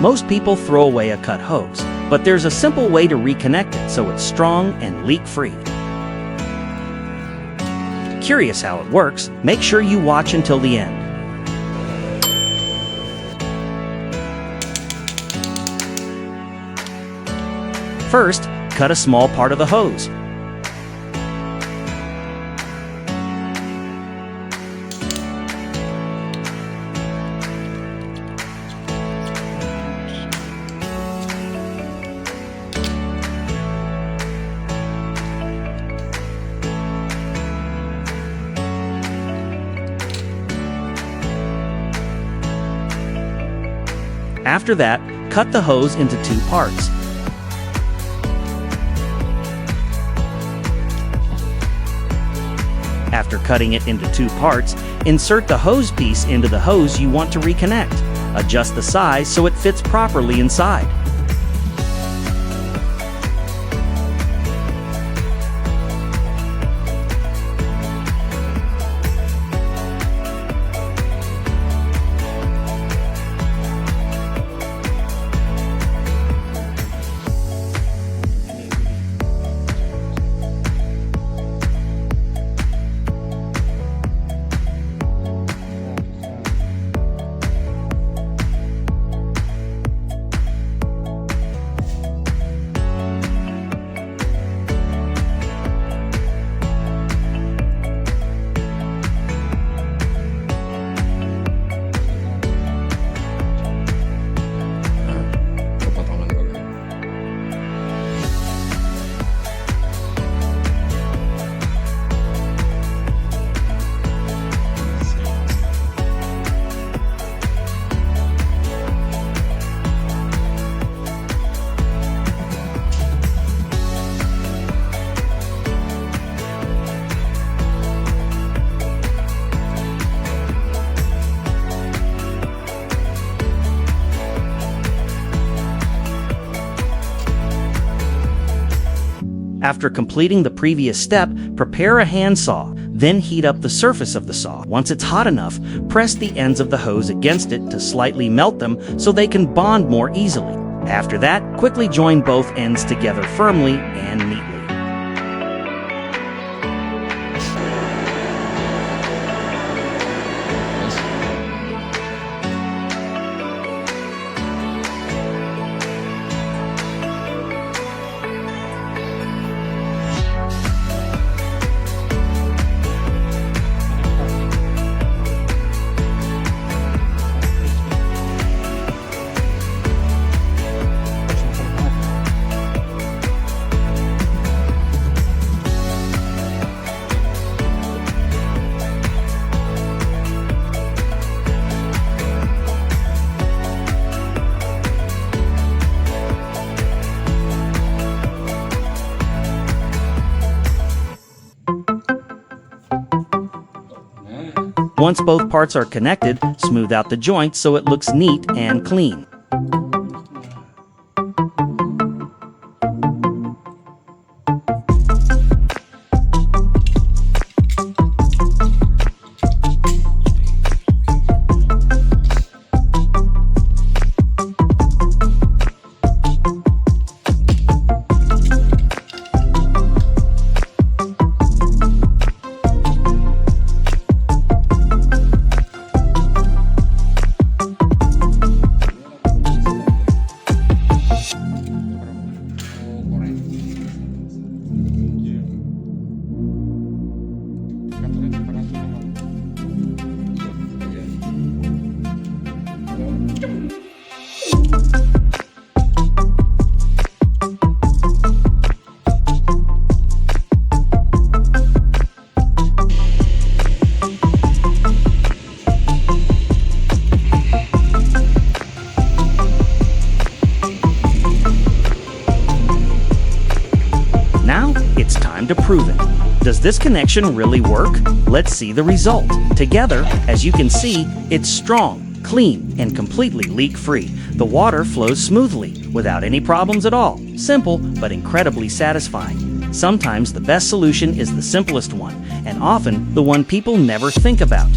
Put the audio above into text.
Most people throw away a cut hose, but there's a simple way to reconnect it so it's strong and leak-free. Curious how it works? Make sure you watch until the end. First, cut a small part of the hose. After that, cut the hose into 2 parts. After cutting it into 2 parts, insert the hose piece into the hose you want to reconnect. Adjust the size so it fits properly inside. After completing the previous step, prepare a handsaw, then heat up the surface of the saw. Once it's hot enough, press the ends of the hose against it to slightly melt them so they can bond more easily. After that, quickly join both ends together firmly and neatly. Once both parts are connected, smooth out the joint so it looks neat and clean. It's time to prove it. Does this connection really work? Let's see the result. Together, as you can see, it's strong, clean, and completely leak-free. The water flows smoothly, without any problems at all. Simple, but incredibly satisfying. Sometimes the best solution is the simplest one, and often the one people never think about.